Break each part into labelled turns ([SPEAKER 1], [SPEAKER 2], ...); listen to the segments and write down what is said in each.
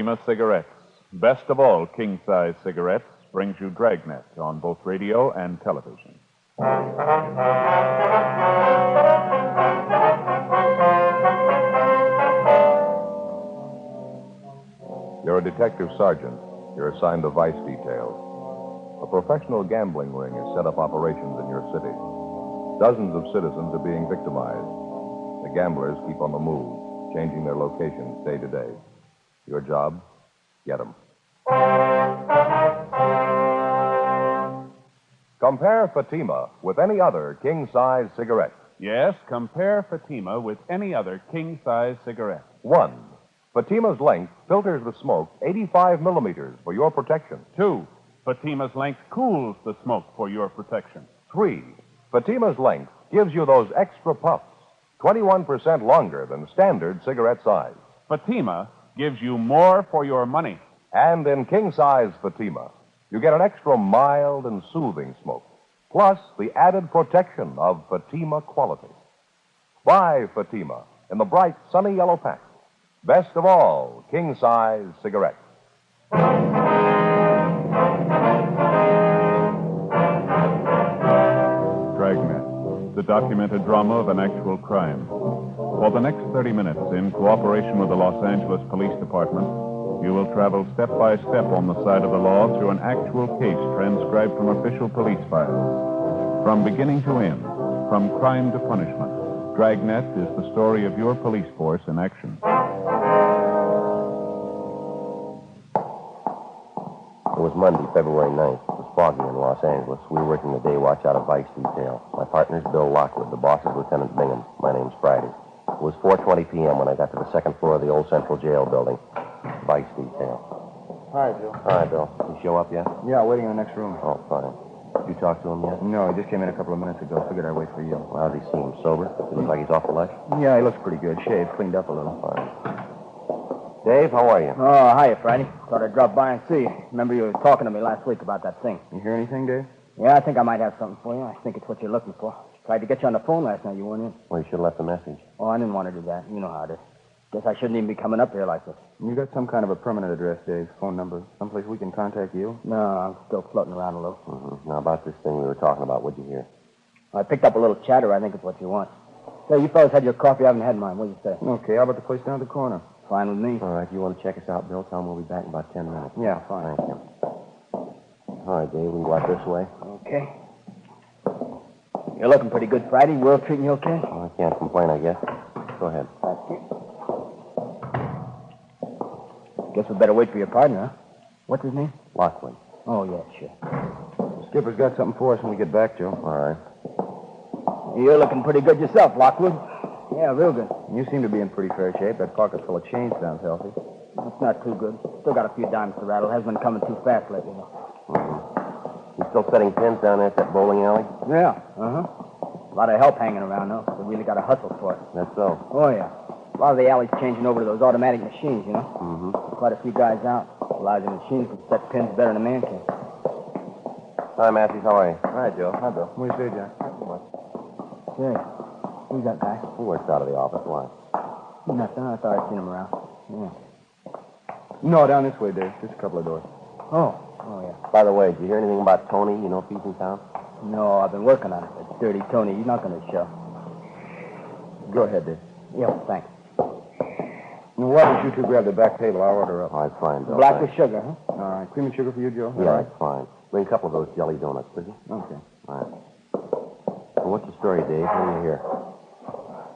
[SPEAKER 1] Fatima Cigarettes. Best of all king-size cigarettes brings you Dragnet on both radio and television.
[SPEAKER 2] You're a detective sergeant. You're assigned to vice details. A professional gambling ring has set up operations in your city. Dozens of citizens are being victimized. The gamblers keep on the move, changing their locations day to day. Your job? Get them. Compare Fatima with any other king-size cigarette.
[SPEAKER 1] Yes, compare Fatima with any other king-size cigarette.
[SPEAKER 2] 1. Fatima's length filters the smoke 85 millimeters for your protection.
[SPEAKER 1] 2. Fatima's length cools the smoke for your protection.
[SPEAKER 2] 3. Fatima's length gives you those extra puffs, 21% longer than standard cigarette size.
[SPEAKER 1] Fatima gives you more for your money.
[SPEAKER 2] And in king-size Fatima, you get an extra mild and soothing smoke, plus the added protection of Fatima quality. Buy Fatima in the bright, sunny yellow pack. Best of all, king-size cigarettes.
[SPEAKER 1] Dragnet, the documented drama of an actual crime. For the next 30 minutes, in cooperation with the Los Angeles Police Department, you will travel step by step on the side of the law through an actual case transcribed from official police files. From beginning to end, from crime to punishment, Dragnet is the story of your police force in action.
[SPEAKER 3] It was Monday, February 9th. It was foggy in Los Angeles. We were working the day watch out of vice detail. My partner's Bill Lockwood. The boss is Lieutenant Bingham. My name's Friday. It was 4:20 p.m. when I got to the second floor of the old Central Jail building. Vice detail.
[SPEAKER 4] Hi, Bill.
[SPEAKER 3] All right, Bill. You show up yet?
[SPEAKER 4] Yeah, waiting in the next room.
[SPEAKER 3] Oh, fine. Did you talk to him yet?
[SPEAKER 4] No, he just came in a couple of minutes ago. Figured I'd wait for you.
[SPEAKER 3] Well, how does he seem? Sober? Does he look like he's off the luck?
[SPEAKER 4] Yeah, he looks pretty good. Shaved, cleaned up a little.
[SPEAKER 3] Fine. Dave, how are you?
[SPEAKER 5] Oh, hiya, Friday. Thought I'd drop by and see you. Remember you were talking to me last week about that thing.
[SPEAKER 4] You hear anything, Dave?
[SPEAKER 5] Yeah, I think I might have something for you. I think it's what you're looking for. Tried to get you on the phone last night. You weren't in.
[SPEAKER 3] Well, you should have left a message.
[SPEAKER 5] Oh, I didn't want to do that. You know how it is. Guess I shouldn't even be coming up here like this.
[SPEAKER 4] You got some kind of a permanent address, Dave? Phone number? Someplace we can contact you?
[SPEAKER 5] No, I'm still floating around a little.
[SPEAKER 3] Mm-hmm. Now, about this thing we were talking about, what'd you hear?
[SPEAKER 5] I picked up a little chatter. I think it's what you want. Say, you fellas had your coffee. I haven't had mine. What do you say?
[SPEAKER 4] Okay, how about the place down at the corner?
[SPEAKER 5] Fine with me.
[SPEAKER 3] All right, you want to check us out, Bill? Tell him we'll be back in about 10 minutes.
[SPEAKER 4] Yeah, fine.
[SPEAKER 3] Thank you. All right, Dave, we can go out this way.
[SPEAKER 5] Okay. You're looking pretty good, Friday. World treating you okay?
[SPEAKER 3] Well, I can't complain, I guess. Go ahead.
[SPEAKER 5] Thank you. Guess we better wait for your partner, huh? What's his name?
[SPEAKER 3] Lockwood.
[SPEAKER 5] Oh, yeah, sure.
[SPEAKER 4] Skipper's got something for us when we get back, Joe.
[SPEAKER 3] All right.
[SPEAKER 5] You're looking pretty good yourself, Lockwood. Yeah, real good.
[SPEAKER 4] You seem to be in pretty fair shape. That pocket full of change sounds healthy.
[SPEAKER 5] That's not too good. Still got a few dimes to rattle. Hasn't been coming too fast lately, though.
[SPEAKER 3] Mm-hmm. You still setting pins down there at that bowling alley?
[SPEAKER 5] Yeah, uh-huh. A lot of help hanging around, though. We really got to hustle for it.
[SPEAKER 3] That's so.
[SPEAKER 5] Oh, yeah. A lot of the alley's changing over to those automatic machines, you know?
[SPEAKER 3] Mm-hmm.
[SPEAKER 5] Quite a few guys out. A lot of the machines can set pins better than a man can.
[SPEAKER 3] Hi, Matthews. How are you?
[SPEAKER 4] Hi, Joe. Hi, Bill. What do you say, Jack?
[SPEAKER 5] Say, who's that guy?
[SPEAKER 3] He works out of the office. Why?
[SPEAKER 5] Nothing. I thought I'd seen him around. Yeah.
[SPEAKER 4] No, down this way, Dave. Just a couple of doors.
[SPEAKER 5] Oh, yeah.
[SPEAKER 3] By the way, did you hear anything about Tony? You know if he's in town?
[SPEAKER 5] No, I've been working on it. It's Dirty Tony. He's not going to show.
[SPEAKER 4] Go ahead, Dave.
[SPEAKER 5] Yeah, thanks.
[SPEAKER 4] Now, why don't you two grab the back table? I'll order up.
[SPEAKER 3] All right, fine, Bill.
[SPEAKER 5] Black
[SPEAKER 3] thanks.
[SPEAKER 5] with sugar, huh?
[SPEAKER 4] All right. Cream and sugar for you, Joe?
[SPEAKER 3] Yeah, that's fine. Bring a couple of those jelly donuts, would you?
[SPEAKER 4] Okay.
[SPEAKER 3] All right. Well, what's the story, Dave? What do you hear?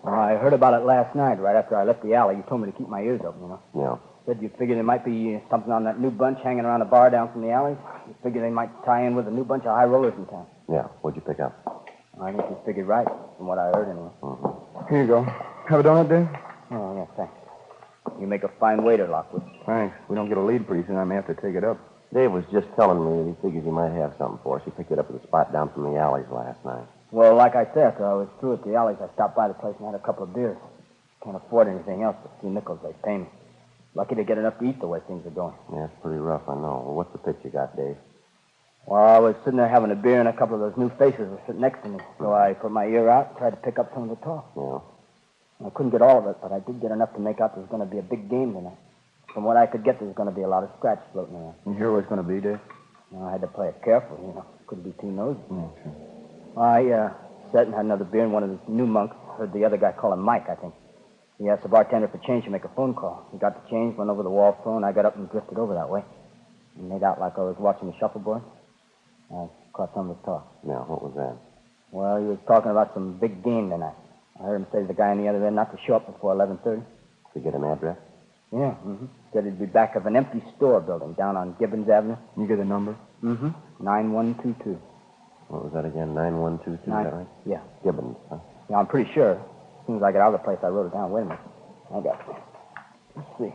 [SPEAKER 5] Well, I heard about it last night, right after I left the alley. You told me to keep my ears open, you know.
[SPEAKER 3] Yeah.
[SPEAKER 5] Said you figured there might be something on that new bunch hanging around the bar down from the alley. You figured they might tie in with a new bunch of high rollers in town.
[SPEAKER 3] Yeah. What'd you pick up?
[SPEAKER 5] I think you figured right, from what I heard anyway.
[SPEAKER 3] Mm-hmm.
[SPEAKER 4] Here you go. Have a donut, Dave?
[SPEAKER 5] Oh, yeah, thanks. You make a fine waiter, Lockwood.
[SPEAKER 4] Thanks. We don't get a lead pretty soon. I may have to take it up.
[SPEAKER 3] Dave was just telling me that he figures he might have something for us. He picked it up at the spot down from the alleys last night.
[SPEAKER 5] Well, like I said, after I was through at the alleys, I stopped by the place and had a couple of beers. Can't afford anything else but a few nickels they pay me. Lucky to get enough to eat the way things are going.
[SPEAKER 3] Yeah, it's pretty rough, I know. Well, what's the pitch you got, Dave?
[SPEAKER 5] Well, I was sitting there having a beer and a couple of those new faces were sitting next to me. So I put my ear out and tried to pick up some of the talk.
[SPEAKER 3] Yeah.
[SPEAKER 5] I couldn't get all of it, but I did get enough to make out there was going to be a big game tonight. From what I could get, there's going to be a lot of scratch floating around.
[SPEAKER 4] You hear where it's going to be, Dave?
[SPEAKER 5] I had to play it careful, Couldn't be too nosy.
[SPEAKER 4] Okay.
[SPEAKER 5] I sat and had another beer, and one of the new monks heard the other guy call him Mike, I think. He asked the bartender for change to make a phone call. He got the change, went over the wall phone. I got up and drifted over that way. And made out like I was watching the shuffleboard. I caught some of his talk.
[SPEAKER 3] Now, what was that?
[SPEAKER 5] Well, he was talking about some big game tonight. I heard him say to the guy on the other end not to show up before 11:30.
[SPEAKER 3] Did you get an address?
[SPEAKER 5] Yeah, Said it'd be back of an empty store building down on Gibbons Avenue.
[SPEAKER 4] You get a number?
[SPEAKER 5] 9122.
[SPEAKER 3] What was that again? 9122, is that right?
[SPEAKER 5] Yeah.
[SPEAKER 3] Gibbons, huh?
[SPEAKER 5] Yeah, I'm pretty sure. As soon as I get out of the place, I wrote it down. Wait a minute. I got it. Let's see.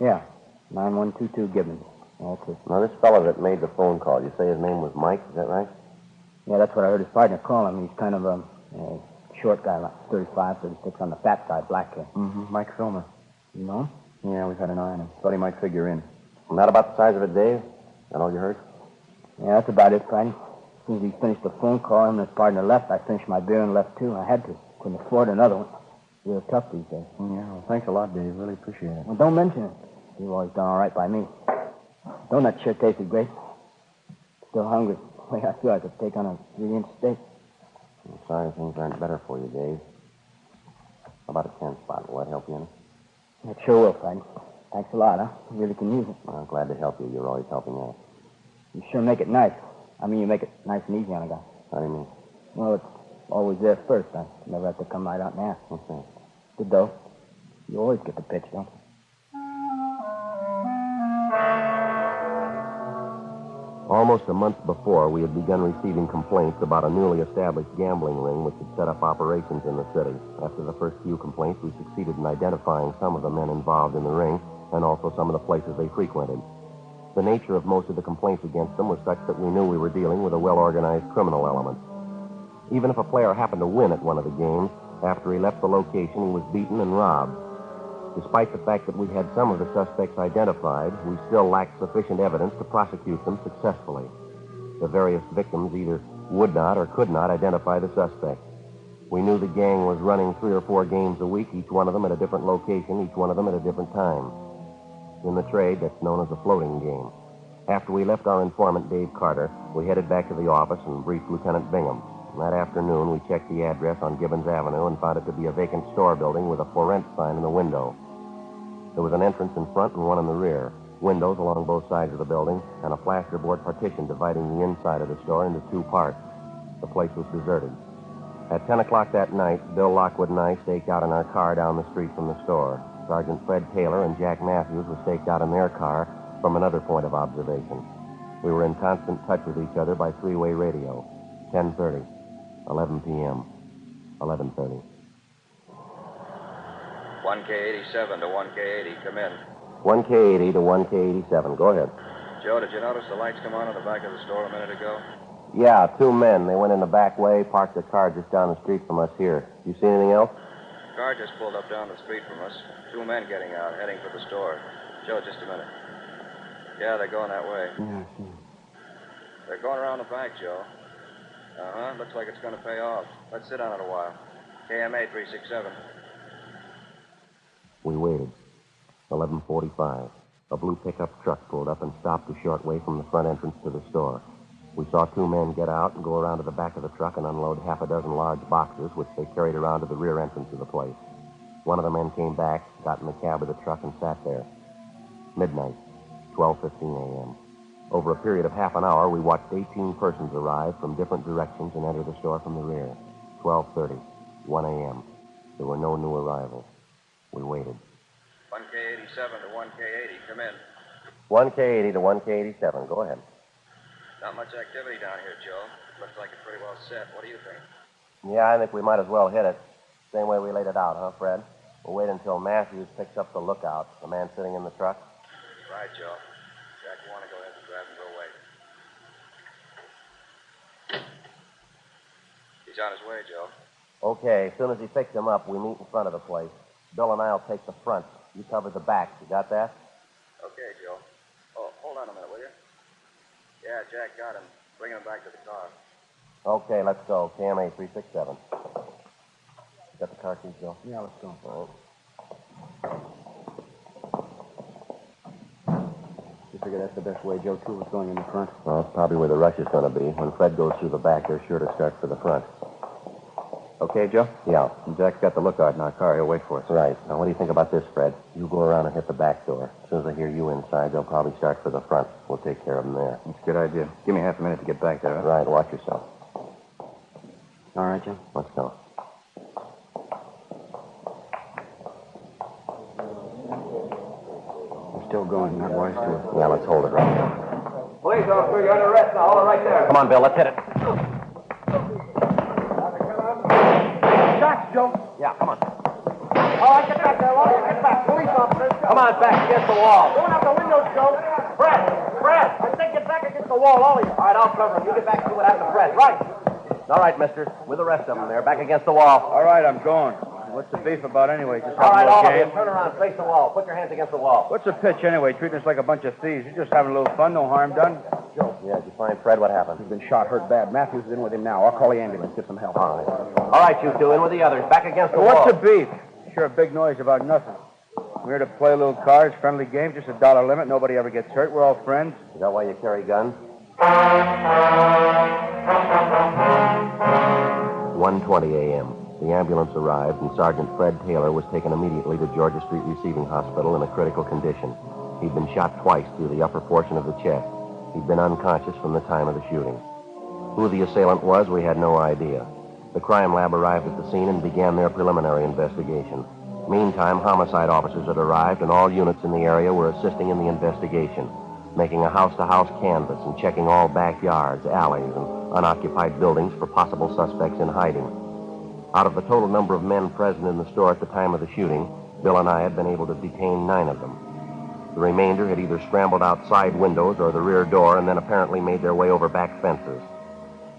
[SPEAKER 5] Yeah, 9122 Gibbons. That's it.
[SPEAKER 3] Now, this fellow that made the phone call, you say his name was Mike, is that right?
[SPEAKER 5] Yeah, that's what I heard his partner call him. He's kind of a short guy, like 35, 36 on the fat side, black hair.
[SPEAKER 4] Mike Filmer.
[SPEAKER 5] You know him?
[SPEAKER 4] Yeah, we've had an eye on him. Thought he might figure in.
[SPEAKER 3] Not about the size of it, Dave? That all you heard?
[SPEAKER 5] Yeah, that's about it, Friday. As soon as he finished the phone call, him and his partner left. I finished my beer and left, too. I had to. Couldn't afford another one. Real tough these days.
[SPEAKER 4] Yeah, well, thanks a lot, Dave. Really appreciate it.
[SPEAKER 5] Well, don't mention it. You've always done all right by me. Donut sure tasted great. Still hungry. The way I feel I could take on a 3-inch steak.
[SPEAKER 3] I'm sorry things aren't better for you, Dave. How about a 10 spot? Will that help you any?
[SPEAKER 5] It sure will, Friday. Thanks a lot, huh? You really can use it.
[SPEAKER 3] Well, I'm glad to help you. You're always helping out.
[SPEAKER 5] You sure make it nice. I mean, you make it nice and easy on a guy.
[SPEAKER 3] How do you mean?
[SPEAKER 5] Well, it's always there first. I never have to come right out and ask.
[SPEAKER 3] What's that?
[SPEAKER 5] Good, though. You always get the pitch, don't you?
[SPEAKER 3] Almost a month before, we had begun receiving complaints about a newly established gambling ring which had set up operations in the city. After the first few complaints, we succeeded in identifying some of the men involved in the ring and also some of the places they frequented. The nature of most of the complaints against them was such that we knew we were dealing with a well-organized criminal element. Even if a player happened to win at one of the games, after he left the location, he was beaten and robbed. Despite the fact that we had some of the suspects identified, we still lacked sufficient evidence to prosecute them successfully. The various victims either would not or could not identify the suspect. We knew the gang was running 3 or 4 games a week, each one of them at a different location, each one of them at a different time. In the trade, that's known as a floating game. After we left our informant, Dave Carter, we headed back to the office and briefed Lieutenant Bingham. That afternoon, we checked the address on Gibbons Avenue and found it to be a vacant store building with a for rent sign in the window. There was an entrance in front and one in the rear, windows along both sides of the building, and a plasterboard partition dividing the inside of the store into 2 parts. The place was deserted. At 10 o'clock that night, Bill Lockwood and I staked out in our car down the street from the store. Sergeant Fred Taylor and Jack Matthews were staked out in their car from another point of observation. We were in constant touch with each other by 3-way radio. 10:30, 11 p.m., 11:30.
[SPEAKER 6] 1K87 to 1K80, come in.
[SPEAKER 3] 1K80 to 1K87. Go ahead.
[SPEAKER 6] Joe, did you notice the lights come on in the back of the store a minute ago?
[SPEAKER 3] Yeah, 2 men. They went in the back way, parked their car just down the street from us here. You see anything else?
[SPEAKER 6] Car just pulled up down the street from us. 2 men getting out, heading for the store. Joe, just a minute. Yeah, they're going that way.
[SPEAKER 4] Yeah, I see.
[SPEAKER 6] They're going around the back, Joe. Looks like it's going to pay off. Let's sit on it a while. KMA 367.
[SPEAKER 3] We waited. 11:45. A blue pickup truck pulled up and stopped a short way from the front entrance to the store. We saw 2 men get out and go around to the back of the truck and unload half a dozen large boxes, which they carried around to the rear entrance of the place. One of the men came back, got in the cab of the truck, and sat there. Midnight, 12:15 a.m. Over a period of half an hour, we watched 18 persons arrive from different directions and enter the store from the rear. 12:30, 1 a.m. There were no new arrivals. We waited.
[SPEAKER 6] 1K87 to 1K80, come in.
[SPEAKER 3] 1K80 to 1K87. Go ahead.
[SPEAKER 6] Not much activity down here, Joe. Looks like it's pretty well set. What do you think?
[SPEAKER 3] Yeah, I think we might as well hit it. Same way we laid it out, huh, Fred? We'll wait until Matthews picks up the lookout, the man sitting in the truck.
[SPEAKER 6] Right, Joe. Jack, you want to go ahead and grab him, go away. He's on his way, Joe.
[SPEAKER 3] Okay, as soon as he picks him up, we meet in front of the place. Bill and I'll take the front. You cover the back. You got that?
[SPEAKER 6] Okay, Joe. Oh, hold on a minute, will you? Yeah, Jack got him. Bring him back to the car.
[SPEAKER 3] Okay, let's go. KMA 367. Got the car keys, Joe?
[SPEAKER 5] Yeah, let's go.
[SPEAKER 3] All right.
[SPEAKER 4] You figure that's the best way Joe too was going in the front?
[SPEAKER 3] Well, it's probably where the rush is going to be. When Fred goes through the back, they're sure to start for the front.
[SPEAKER 4] Okay, Joe?
[SPEAKER 3] Yeah.
[SPEAKER 4] Jack's got the lookout in our car. He'll wait for us.
[SPEAKER 3] Right. Now, what do you think about this, Fred? You go around and hit the back door. As soon as they hear you inside, they'll probably start for the front. We'll take care of them there.
[SPEAKER 4] That's a good idea. Give me half a minute to get back there, huh?
[SPEAKER 3] Right. Watch yourself.
[SPEAKER 4] All right, Joe.
[SPEAKER 3] Let's go.
[SPEAKER 4] We're still going. Not wise to it.
[SPEAKER 3] Yeah, let's hold it right.
[SPEAKER 5] Police officer, you're under arrest now. Hold it right there.
[SPEAKER 3] Come on, Bill. Let's hit it.
[SPEAKER 5] Shots, Joe.
[SPEAKER 3] Yeah, come on.
[SPEAKER 5] All right, get back there, Wally. Get back. Police officers.
[SPEAKER 3] Come on, back against the wall.
[SPEAKER 5] Going out the windows, Joe. Fred. I think get back against the wall, all of you.
[SPEAKER 3] All right, I'll cover him. You get back and see what happened to Fred.
[SPEAKER 5] Right.
[SPEAKER 3] All right, mister. With the rest of them there. Back against the wall.
[SPEAKER 4] All right, I'm going. What's the beef about anyway? Just
[SPEAKER 3] All right,
[SPEAKER 4] having a
[SPEAKER 3] all
[SPEAKER 4] little
[SPEAKER 3] of you.
[SPEAKER 4] game?
[SPEAKER 3] Turn around. Face the wall. Put your hands against the wall.
[SPEAKER 4] What's the pitch anyway? Treating us like a bunch of thieves. You're just having a little fun. No harm done.
[SPEAKER 3] Joe. Yeah, did you find Fred? What happened?
[SPEAKER 4] He's been shot, hurt bad. Matthews is in with him now. I'll call the ambulance. Get some help.
[SPEAKER 3] All right. All right, you two. In with the others. Back against the wall.
[SPEAKER 4] What's the beef? Sure a big noise about nothing. We're here to play a little cards, friendly game, just $1 limit. Nobody ever gets hurt. We're all friends.
[SPEAKER 3] Is that why you carry guns? 1:20 a.m. The ambulance arrived, and Sergeant Fred Taylor was taken immediately to Georgia Street Receiving Hospital in a critical condition. He'd been shot twice through the upper portion of the chest. He'd been unconscious from the time of the shooting. Who the assailant was, we had no idea. The crime lab arrived at the scene and began their preliminary investigation. Meantime, homicide officers had arrived, and all units in the area were assisting in the investigation, making a house-to-house canvass and checking all backyards, alleys, and unoccupied buildings for possible suspects in hiding. Out of the total number of men present in the store at the time of the shooting, Bill and I had been able to detain 9 of them. The remainder had either scrambled outside windows or the rear door and then apparently made their way over back fences.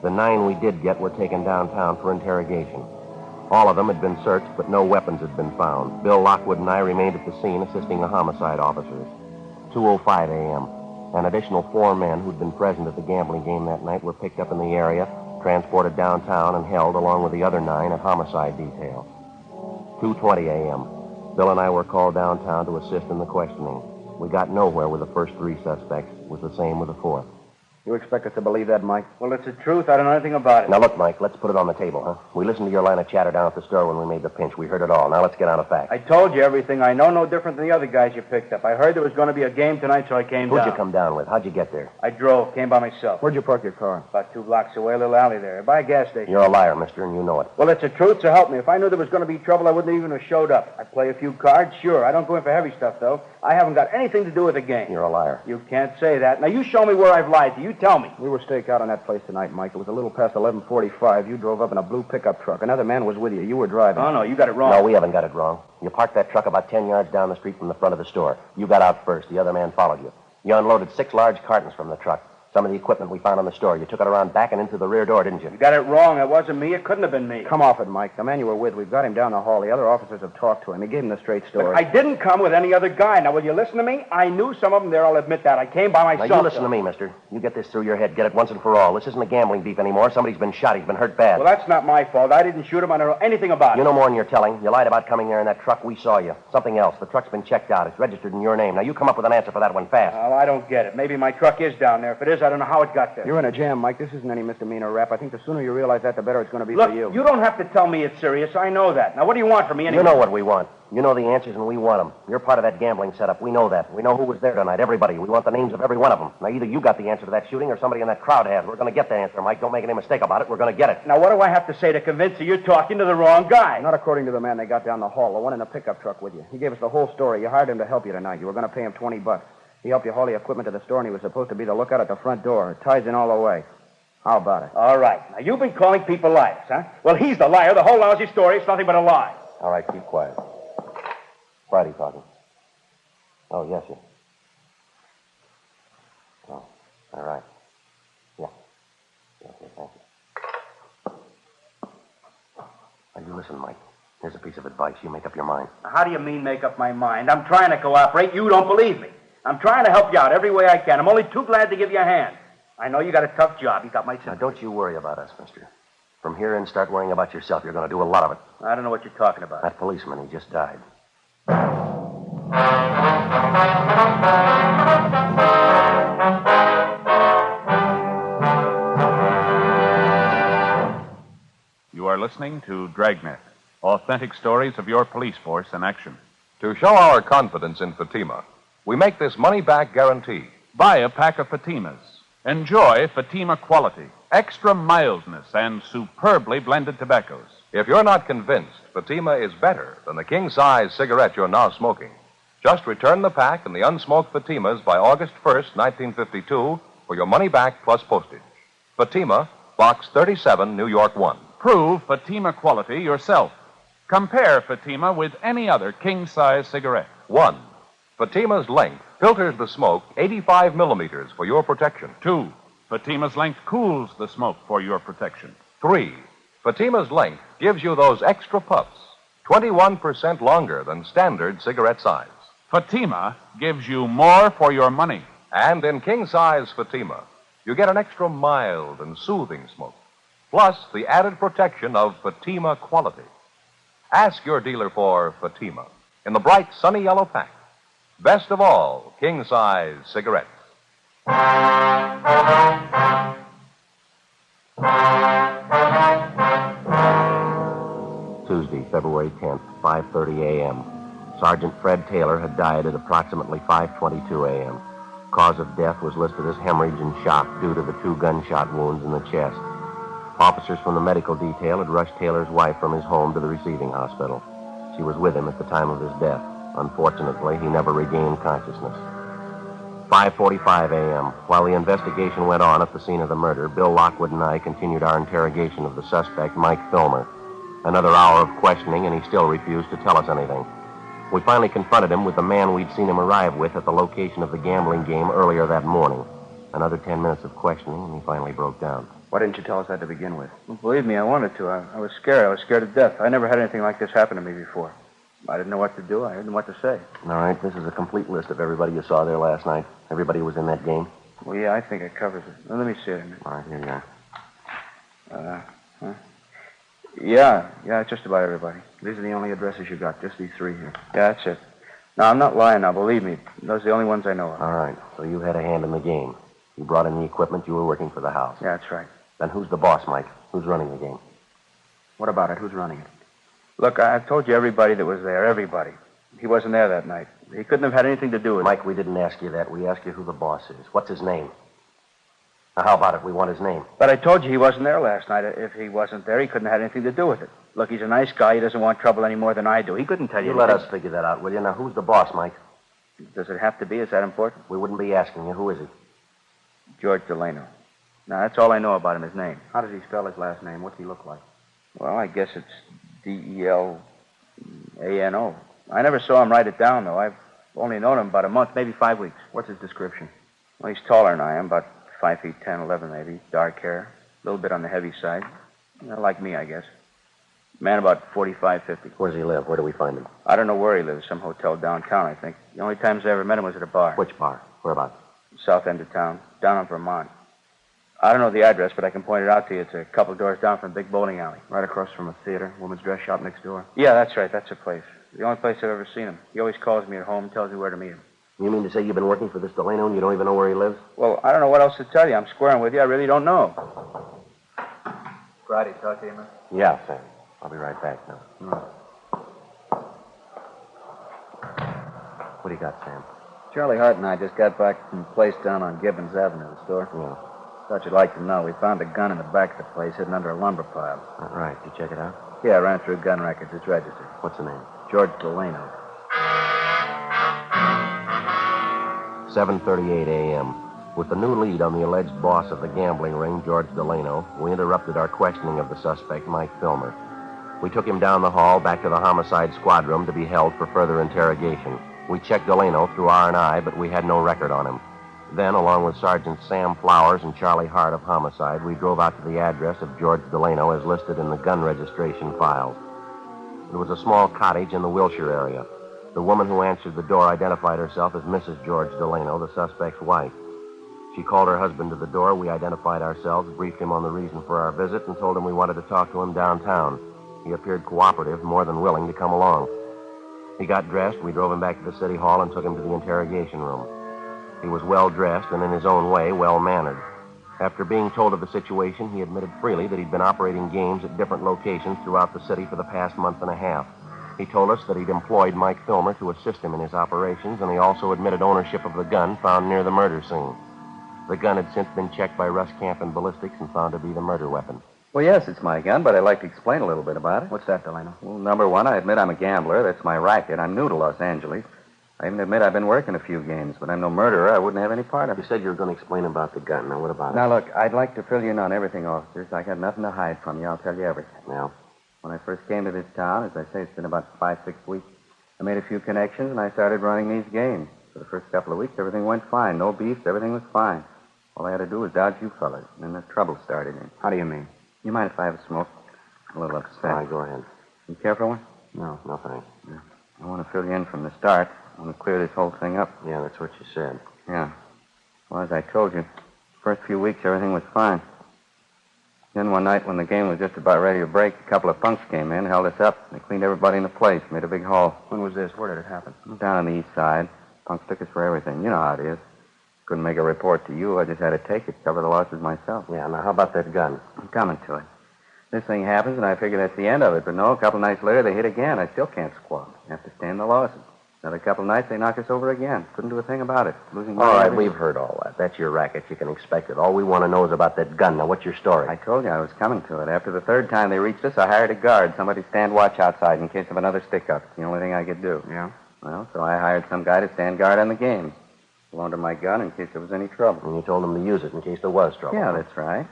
[SPEAKER 3] The 9 we did get were taken downtown for interrogation. All of them had been searched, but no weapons had been found. Bill Lockwood and I remained at the scene assisting the homicide officers. 2:05 a.m. An additional 4 men who'd been present at the gambling game that night were picked up in the area, transported downtown, and held along with the other 9 at homicide detail. 2:20 a.m. Bill and I were called downtown to assist in the questioning. We got nowhere with the first 3 suspects. It was the same with the 4th.
[SPEAKER 4] You expect us to believe that, Mike? Well, it's the truth. I don't know anything about it.
[SPEAKER 3] Now, look, Mike, let's put it on the table, huh? We listened to your line of chatter down at the store when we made the pinch. We heard it all. Now, let's get on to facts.
[SPEAKER 4] I told you everything I know, no different than the other guys you picked up. I heard there was going to be a game tonight, so I came down.
[SPEAKER 3] Who'd you come down with? How'd you get there?
[SPEAKER 4] I drove, came by myself.
[SPEAKER 7] Where'd you park your car?
[SPEAKER 4] About 2 blocks away, a little alley there, by a gas station.
[SPEAKER 3] You're a liar, mister, and you know it.
[SPEAKER 4] Well, it's the truth, so help me. If I knew there was going to be trouble, I wouldn't even have showed up. I play a few cards, sure. I don't go in for heavy stuff, though. I haven't got anything to do with the game.
[SPEAKER 3] You're a liar.
[SPEAKER 4] You can't say that. Now, you show me where I've lied to. You tell me.
[SPEAKER 7] We were staked out on that place tonight, Mike. It was a little past 11:45. You drove up in a blue pickup truck. Another man was with you. You were driving.
[SPEAKER 4] Oh, no, you got it wrong.
[SPEAKER 3] No, we haven't got it wrong. You parked that truck about 10 yards down the street from the front of the store. You got out first. The other man followed you. You unloaded 6 large cartons from the truck. Some of the equipment we found on the store. You took it around back and into the rear door, didn't you?
[SPEAKER 4] You got it wrong. It wasn't me. It couldn't have been me.
[SPEAKER 7] Come off it, Mike. The man you were with, we've got him down the hall. The other officers have talked to him. He gave him the straight story.
[SPEAKER 4] But I didn't come with any other guy. Now, will you listen to me? I knew some of them there. I'll admit that. I came by myself.
[SPEAKER 3] Now, you listen to me, mister. You get this through your head. Get it once and for all. This isn't a gambling beef anymore. Somebody's been shot. He's been hurt bad.
[SPEAKER 4] Well, that's not my fault. I didn't shoot him. I don't know anything about it.
[SPEAKER 3] You know more than you're telling. You lied about coming there in that truck. We saw you. Something else. The truck's been checked out. It's registered in your name. Now, you come up with an answer for that one fast.
[SPEAKER 4] Well, I don't get it. Maybe my truck is down there. If it is, I don't know how it got there.
[SPEAKER 7] You're in a jam, Mike. This isn't any misdemeanor rap. I think the sooner you realize that, the better it's going to be
[SPEAKER 4] Look,
[SPEAKER 7] for you.
[SPEAKER 4] You don't have to tell me it's serious. I know that. Now, what do you want from me anyway?
[SPEAKER 3] You know what we want. You know the answers, and we want them. You're part of that gambling setup. We know that. We know who was there tonight. Everybody. We want the names of every one of them. Now, either you got the answer to that shooting or somebody in that crowd has. We're going to get the answer, Mike. Don't make any mistake about it. We're going to get it.
[SPEAKER 4] Now, what do I have to say to convince you you're talking to the wrong guy?
[SPEAKER 7] Not according to the man they got down the hall, the one in the pickup truck with you. He gave us the whole story. You hired him to help you tonight. You were going to pay him $20. He helped you haul the equipment to the store, and he was supposed to be the lookout at the front door. It ties in all the way. How about it?
[SPEAKER 4] All right. Now, you've been calling people liars, huh? Well, he's the liar. The whole lousy story is nothing but a lie.
[SPEAKER 3] All right, keep quiet. Friday talking. Oh, yes, sir. Oh, all right. Yeah. Okay, thank you. Now, you listen, Mike. Here's a piece of advice. You make up your mind.
[SPEAKER 4] Now, how do you mean make up my mind? I'm trying to cooperate. You don't believe me. I'm trying to help you out every way I can. I'm only too glad to give you a hand. I know you got a tough job. You got my
[SPEAKER 3] Now,
[SPEAKER 4] sympathy.
[SPEAKER 3] don't you worry about us, mister. From here in, start worrying about yourself. You're going to do a lot of it.
[SPEAKER 4] I don't know what you're talking about.
[SPEAKER 3] That policeman, he just died.
[SPEAKER 1] listening to Dragnet, authentic stories of your police force in action.
[SPEAKER 2] To show our confidence in Fatima, we make this money-back guarantee.
[SPEAKER 1] Buy a pack of Fatimas. Enjoy Fatima quality, extra mildness, and superbly blended tobaccos.
[SPEAKER 2] If you're not convinced Fatima is better than the king-size cigarette you're now smoking, just return the pack and the unsmoked Fatimas by August 1st, 1952, for your money back plus postage. Fatima, Box 37, New York 1.
[SPEAKER 1] Prove Fatima quality yourself. Compare Fatima with any other king-size cigarette.
[SPEAKER 2] 1. Fatima's length filters the smoke 85 millimeters for your protection.
[SPEAKER 1] 2. Fatima's length cools the smoke for your protection.
[SPEAKER 2] 3. Fatima's length gives you those extra puffs, 21% longer than standard cigarette size.
[SPEAKER 1] Fatima gives you more for your money.
[SPEAKER 2] And in king-size Fatima, you get an extra mild and soothing smoke, plus the added protection of Fatima quality. Ask your dealer for Fatima in the bright, sunny yellow pack. Best of all, king-size cigarettes.
[SPEAKER 3] Tuesday, February 10th, 5:30 a.m. Sergeant Fred Taylor had died at approximately 5:22 a.m. Cause of death was listed as hemorrhage and shock due to the 2 gunshot wounds in the chest. Officers from the medical detail had rushed Taylor's wife from his home to the receiving hospital. She was with him at the time of his death. Unfortunately, he never regained consciousness. 5:45 a.m. While the investigation went on at the scene of the murder, Bill Lockwood and I continued our interrogation of the suspect, Mike Filmer. Another hour of questioning, and he still refused to tell us anything. We finally confronted him with the man we'd seen him arrive with at the location of the gambling game earlier that morning. Another 10 minutes of questioning, and he finally broke down.
[SPEAKER 7] Why didn't you tell us that to begin with?
[SPEAKER 4] Well, believe me, I wanted to. I was scared. I was scared to death. I never had anything like this happen to me before. I didn't know what to do. I didn't know what to say.
[SPEAKER 3] All right, this is a complete list of everybody you saw there last night. Everybody who was in that game.
[SPEAKER 4] Well, yeah, I think it covers it. Well, let me see it.
[SPEAKER 3] All right, here you are.
[SPEAKER 4] Yeah, just about everybody.
[SPEAKER 7] These are the only addresses you got, just these 3 here.
[SPEAKER 4] Yeah, that's it. No, I'm not lying now, believe me. Those are the only ones I know of.
[SPEAKER 3] All right, so you had a hand in the game. You brought in the equipment. You were working for the house.
[SPEAKER 4] Yeah, that's right.
[SPEAKER 3] Then who's the boss, Mike? Who's running the game?
[SPEAKER 7] What about it? Who's running it?
[SPEAKER 4] Look, I've told you everybody that was there, everybody. He wasn't there that night. He couldn't have had anything to do with it.
[SPEAKER 3] Mike, we didn't ask you that. We asked you who the boss is. What's his name? Now, how about it? We want his name.
[SPEAKER 4] But I told you he wasn't there last night. If he wasn't there, he couldn't have had anything to do with it. Look, he's a nice guy. He doesn't want trouble any more than I do. He couldn't tell you.
[SPEAKER 3] You let us figure that out, will you? Now, who's the boss, Mike?
[SPEAKER 4] Does it have to be? Is that important?
[SPEAKER 3] We wouldn't be asking you. Who is he?
[SPEAKER 4] George Delano. Now, that's all I know about him, his name.
[SPEAKER 7] How does he spell his last name? What's he look like?
[SPEAKER 4] Well, I guess it's Delano. I never saw him write it down, though. I've only known him about a month, maybe 5 weeks.
[SPEAKER 7] What's his description?
[SPEAKER 4] Well, he's taller than I am, about 5 feet 10, 11 maybe. Dark hair, a little bit on the heavy side. Like me, I guess. Man about 45, 50.
[SPEAKER 3] Where does he live? Where do we find him?
[SPEAKER 4] I don't know where he lives. Some hotel downtown, I think. The only times I ever met him was at a bar.
[SPEAKER 3] Which bar? Whereabouts?
[SPEAKER 4] South end of town, down in Vermont. I don't know the address, but I can point it out to you. It's a couple doors down from a big bowling alley.
[SPEAKER 7] Right across from a theater, woman's dress shop next door.
[SPEAKER 4] Yeah, that's right. That's the place. The only place I've ever seen him. He always calls me at home and tells me where to meet him.
[SPEAKER 3] You mean to say you've been working for this Delano and you don't even know where he lives?
[SPEAKER 4] Well, I don't know what else to tell you. I'm squaring with you. I really don't know. Friday, talk to you, man.
[SPEAKER 3] Yeah, Sam. I'll be right back now. What do you got, Sam?
[SPEAKER 8] Charlie Hart and I just got back from the place down on Gibbons Avenue, the store.
[SPEAKER 3] Yeah.
[SPEAKER 8] Thought you'd like to know. We found a gun in the back of the place hidden under a lumber pile.
[SPEAKER 3] All right. Did you check it out?
[SPEAKER 8] Yeah, I ran through gun records. It's registered.
[SPEAKER 3] What's the name?
[SPEAKER 8] George Delano.
[SPEAKER 3] 7:38 a.m. With the new lead on the alleged boss of the gambling ring, George Delano, we interrupted our questioning of the suspect, Mike Filmer. We took him down the hall back to the homicide squad room to be held for further interrogation. We checked Delano through R&I, but we had no record on him. Then, along with Sergeant Sam Flowers and Charlie Hart of Homicide, we drove out to the address of George Delano as listed in the gun registration files. It was a small cottage in the Wilshire area. The woman who answered the door identified herself as Mrs. George Delano, the suspect's wife. She called her husband to the door. We identified ourselves, briefed him on the reason for our visit, and told him we wanted to talk to him downtown. He appeared cooperative, more than willing to come along. He got dressed. We drove him back to the city hall and took him to the interrogation room. He was well-dressed and, in his own way, well-mannered. After being told of the situation, he admitted freely that he'd been operating games at different locations throughout the city for the past month and a half. He told us that he'd employed Mike Filmer to assist him in his operations, and he also admitted ownership of the gun found near the murder scene. The gun had since been checked by Russ Camp and ballistics and found to be the murder weapon.
[SPEAKER 8] Well, yes, it's my gun, but I'd like to explain a little bit about it.
[SPEAKER 7] What's that, Delano?
[SPEAKER 8] Well, number one, I admit I'm a gambler. That's my racket. I'm new to Los Angeles. I even admit I've been working a few games, but I'm no murderer. I wouldn't have any part of it.
[SPEAKER 3] You said you were going to explain about the gun. Now, what about it?
[SPEAKER 8] Now, look, I'd like to fill you in on everything, officers. I got nothing to hide from you. I'll tell you everything.
[SPEAKER 3] Now?
[SPEAKER 8] When I first came to this town, as I say, it's been about 5-6 weeks, I made a few connections, and I started running these games. For the first couple of weeks, everything went fine. No beefs, everything was fine. All I had to do was dodge you fellas, and then the trouble started in.
[SPEAKER 7] How do you mean?
[SPEAKER 8] You mind if I have a smoke? A little upset.
[SPEAKER 3] All right, go ahead.
[SPEAKER 8] You care for one?
[SPEAKER 7] No.
[SPEAKER 3] No, thanks.
[SPEAKER 8] Yeah. I want to fill you in from the start. I want to clear this whole thing up.
[SPEAKER 3] Yeah, that's what you said.
[SPEAKER 8] Yeah. Well, as I told you, first few weeks, everything was fine. Then one night when the game was just about ready to break, a couple of punks came in, held us up. They cleaned everybody in the place, made a big haul.
[SPEAKER 7] When was this? Where did it happen?
[SPEAKER 8] Down on the east side. Punks took us for everything. You know how it is. Couldn't make a report to you. I just had to take it, cover the losses myself.
[SPEAKER 3] Yeah, now how about that gun?
[SPEAKER 8] I'm coming to it. This thing happens, and I figure that's the end of it. But no, a couple nights later, they hit again. I still can't squat. I have to stand the losses. Another couple nights, they knock us over again. Couldn't do a thing about it. Losing money.
[SPEAKER 3] All right,
[SPEAKER 8] every-
[SPEAKER 3] we've heard all that. That's your racket. You can expect it. All we want to know is about that gun. Now, what's your story?
[SPEAKER 8] I told you I was coming to it. After the third time they reached us, I hired a guard. Somebody to stand watch outside in case of another stick-up. It's the only thing I could do.
[SPEAKER 7] Yeah?
[SPEAKER 8] Well, so I hired some guy to stand guard on the games. Loaned him my gun in case there was any trouble.
[SPEAKER 3] And you told him to use it in case there was trouble.
[SPEAKER 8] Yeah, that's right.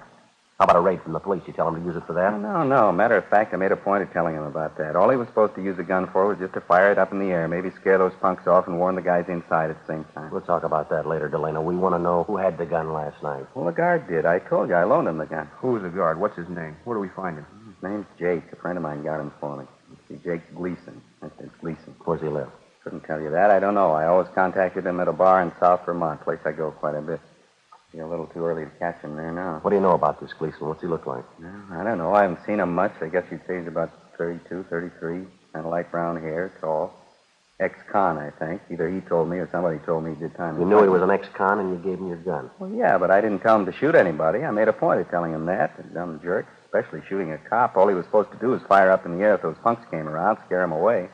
[SPEAKER 3] How about a raid from the police? You tell him to use it for that?
[SPEAKER 8] No. Matter of fact, I made a point of telling him about that. All he was supposed to use the gun for was just to fire it up in the air, maybe scare those punks off and warn the guys inside at the same time.
[SPEAKER 3] We'll talk about that later, Delano. We want to know who had the gun last night.
[SPEAKER 8] Well, the guard did. I told you I loaned him the gun.
[SPEAKER 7] Who's the guard? What's his name? Where do we find him?
[SPEAKER 8] His name's Jake. A friend of mine got him for me. See, Jake Gleason. I said Gleason.
[SPEAKER 3] Where's he live?
[SPEAKER 8] Couldn't tell you that. I don't know. I always contacted him at a bar in South Vermont, place I go quite a bit. Be a little too early to catch him there now.
[SPEAKER 3] What do you know about this Gleason? What's he look like?
[SPEAKER 8] I don't know. I haven't seen him much. I guess you'd say he's about 32, 33. Kind of light brown hair, tall. Ex-con, I think. Either he told me or somebody told me he did time.
[SPEAKER 3] You knew he was an ex-con and you gave him your gun.
[SPEAKER 8] Well, yeah, but I didn't tell him to shoot anybody. I made a point of telling him that. The dumb jerk, especially shooting a cop. All he was supposed to do was fire up in the air if those punks came around, scare him away.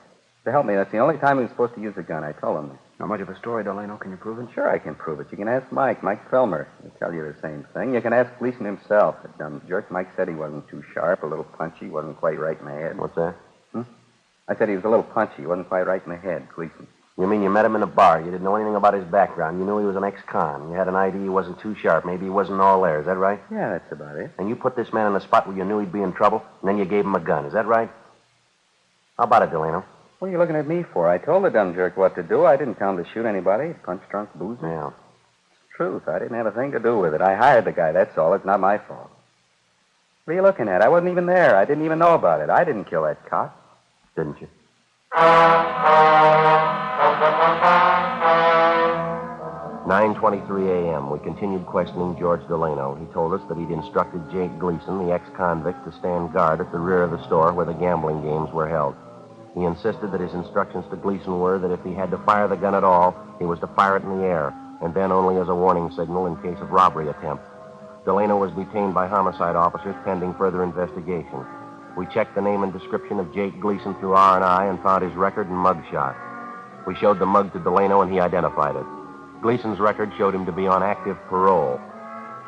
[SPEAKER 8] To help me, that's the only time he was supposed to use a gun. I told him that.
[SPEAKER 7] Not much of a story, Delano. Can you prove it?
[SPEAKER 8] Sure, I can prove it. You can ask Mike Filmer. He'll tell you the same thing. You can ask Gleason himself. The dumb jerk. Mike said he wasn't too sharp, a little punchy, wasn't quite right in the head.
[SPEAKER 3] What's that?
[SPEAKER 8] I said he was a little punchy, wasn't quite right in the head, Gleason.
[SPEAKER 3] You mean you met him in a bar? You didn't know anything about his background. You knew he was an ex-con. You had an idea he wasn't too sharp. Maybe he wasn't all there. Is that right?
[SPEAKER 8] Yeah, that's about it.
[SPEAKER 3] And you put this man in a spot where you knew he'd be in trouble, and then you gave him a gun. Is that right? How about it, Delano?
[SPEAKER 8] What are you looking at me for? I told the dumb jerk what to do. I didn't tell him to shoot anybody. Punch drunk boozer.
[SPEAKER 3] Yeah.
[SPEAKER 8] It's the truth. I didn't have a thing to do with it. I hired the guy, that's all. It's not my fault. What are you looking at? I wasn't even there. I didn't even know about it. I didn't kill that cop.
[SPEAKER 3] Didn't you? 9:23 a.m. We continued questioning George Delano. He told us that he'd instructed Jake Gleason, the ex-convict, to stand guard at the rear of the store where the gambling games were held. He insisted that his instructions to Gleason were that if he had to fire the gun at all, he was to fire it in the air, and then only as a warning signal in case of robbery attempt. Delano was detained by homicide officers pending further investigation. We checked the name and description of Jake Gleason through R&I and found his record and mug shot. We showed the mug to Delano, and he identified it. Gleason's record showed him to be on active parole.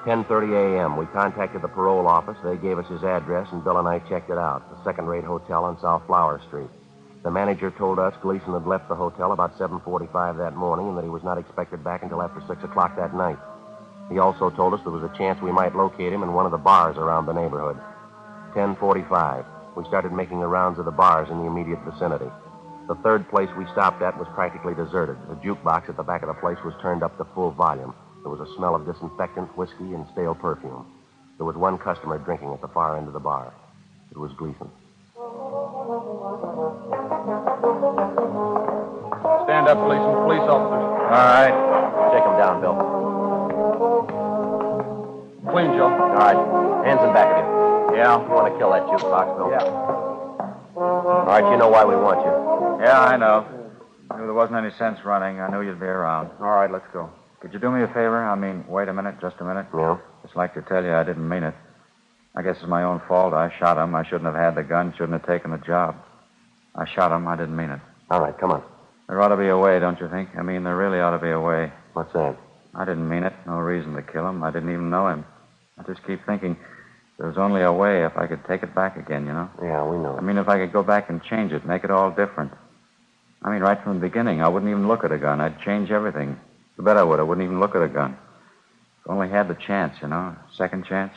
[SPEAKER 3] 10:30 a.m., we contacted the parole office. They gave us his address, and Bill and I checked it out, the second-rate hotel on South Flower Street. The manager told us Gleason had left the hotel about 7:45 that morning and that he was not expected back until after 6 o'clock that night. He also told us there was a chance we might locate him in one of the bars around the neighborhood. 10:45. We started making the rounds of the bars in the immediate vicinity. The third place we stopped at was practically deserted. The jukebox at the back of the place was turned up to full volume. There was a smell of disinfectant, whiskey, and stale perfume. There was one customer drinking at the far end of the bar. It was Gleason.
[SPEAKER 4] Stand up, police officers.
[SPEAKER 3] All right. Shake him down, Bill.
[SPEAKER 4] Clean, Joe.
[SPEAKER 3] All right. Hands in back of you.
[SPEAKER 4] Yeah.
[SPEAKER 3] You want to kill that jukebox, Bill?
[SPEAKER 4] Yeah.
[SPEAKER 3] All right, you know why we want you.
[SPEAKER 6] Yeah, I know. I knew there wasn't any sense running. I knew you'd be around.
[SPEAKER 7] All right, let's go.
[SPEAKER 8] Could you do me a favor? Wait a minute, just a minute.
[SPEAKER 3] Yeah?
[SPEAKER 8] Just like to tell you I didn't mean it. I guess it's my own fault. I shot him. I shouldn't have had the gun, shouldn't have taken the job. I shot him. I didn't mean it.
[SPEAKER 3] All right, come on.
[SPEAKER 8] There ought to be a way, don't you think? There really ought to be a way.
[SPEAKER 3] What's that?
[SPEAKER 8] I didn't mean it. No reason to kill him. I didn't even know him. I just keep thinking there's only a way if I could take it back again, you know?
[SPEAKER 3] Yeah, we know.
[SPEAKER 8] If I could go back and change it, make it all different. Right from the beginning, I wouldn't even look at a gun. I'd change everything. You bet I would. I wouldn't even look at a gun. If I only had the chance, you know? Second chance.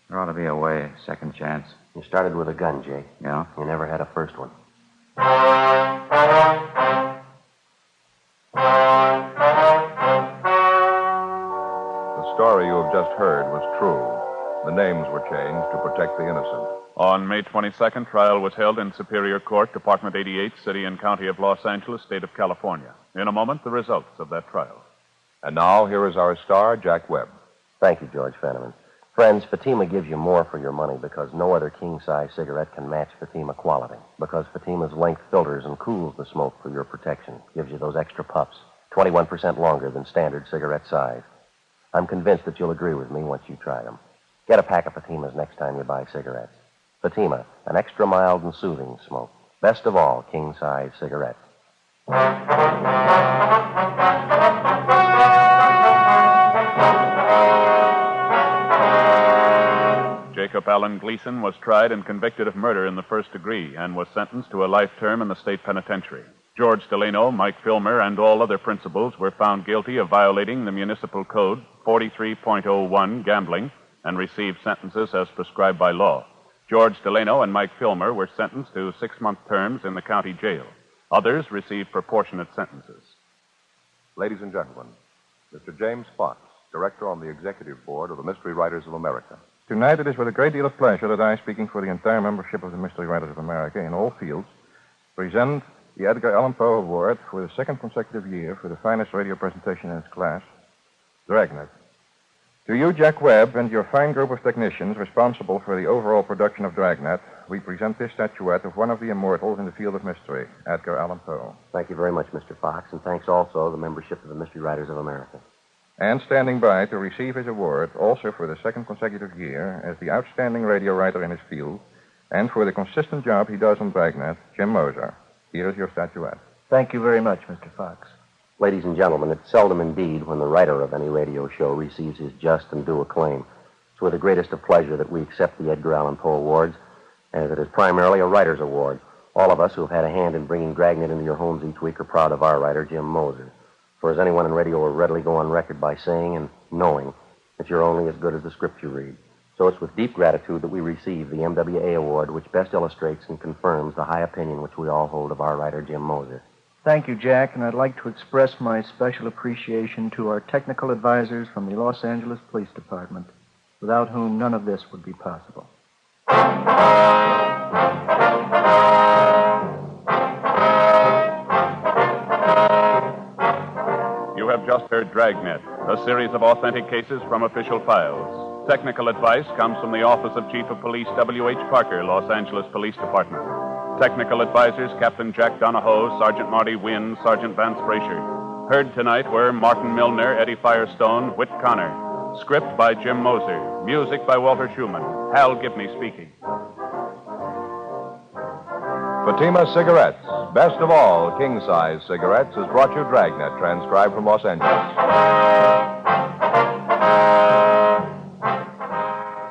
[SPEAKER 8] There ought to be a way. Second chance.
[SPEAKER 3] You started with a gun, Jay.
[SPEAKER 8] Yeah?
[SPEAKER 3] You never had a first one.
[SPEAKER 2] The story you have just heard was true. The names were changed to protect the innocent.
[SPEAKER 1] On May 22nd, trial was held in Superior Court, Department 88, City and County of Los Angeles, State of California. In a moment, the results of that trial.
[SPEAKER 2] And now, here is our star, Jack Webb.
[SPEAKER 3] Thank you, George Fenneman. Friends, Fatima gives you more for your money because no other king-size cigarette can match Fatima quality. Because Fatima's length filters and cools the smoke for your protection. Gives you those extra puffs, 21% longer than standard cigarette size. I'm convinced that you'll agree with me once you try them. Get a pack of Fatimas next time you buy cigarettes. Fatima, an extra mild and soothing smoke. Best of all, king-size cigarettes.
[SPEAKER 1] Jacob Allen Gleason was tried and convicted of murder in the first degree and was sentenced to a life term in the state penitentiary. George Delano, Mike Filmer, and all other principals were found guilty of violating the municipal code 43.01 gambling and received sentences as prescribed by law. George Delano and Mike Filmer were sentenced to 6-month terms in the county jail. Others received proportionate sentences.
[SPEAKER 2] Ladies and gentlemen, Mr. James Fox, director on the executive board of the Mystery Writers of America.
[SPEAKER 9] Tonight it is with a great deal of pleasure that I, speaking for the entire membership of the Mystery Writers of America in all fields, present the Edgar Allan Poe Award for the second consecutive year for the finest radio presentation in its class, Dragnet. To you, Jack Webb, and your fine group of technicians responsible for the overall production of Dragnet, we present this statuette of one of the immortals in the field of mystery, Edgar Allan Poe.
[SPEAKER 3] Thank you very much, Mr. Fox, and thanks also to the membership of the Mystery Writers of America.
[SPEAKER 9] And standing by to receive his award, also for the second consecutive year, as the outstanding radio writer in his field, and for the consistent job he does on Dragnet, Jim Moser. Here is your statuette.
[SPEAKER 10] Thank you very much, Mr. Fox.
[SPEAKER 3] Ladies and gentlemen, it's seldom indeed when the writer of any radio show receives his just and due acclaim. It's with the greatest of pleasure that we accept the Edgar Allan Poe Awards, as it is primarily a writer's award. All of us who have had a hand in bringing Dragnet into your homes each week are proud of our writer, Jim Moser. For as anyone in radio will readily go on record by saying and knowing that you're only as good as the script you read. So it's with deep gratitude that we receive the MWA Award, which best illustrates and confirms the high opinion which we all hold of our writer, Jim Moser.
[SPEAKER 10] Thank you, Jack, and I'd like to express my special appreciation to our technical advisors from the Los Angeles Police Department, without whom none of this would be possible.
[SPEAKER 1] You have just heard Dragnet, a series of authentic cases from official files. Technical advice comes from the Office of Chief of Police W.H. Parker, Los Angeles Police Department. Technical advisors Captain Jack Donahoe, Sergeant Marty Wynn, Sergeant Vance Brasher. Heard tonight were Martin Milner, Eddie Firestone, Whit Connor. Script by Jim Moser. Music by Walter Schumann. Hal Gibney speaking.
[SPEAKER 2] Fatima Cigarettes, best of all king-size cigarettes, has brought you Dragnet, transcribed from Los Angeles.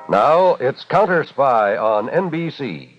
[SPEAKER 11] Now it's Counter Spy on NBC.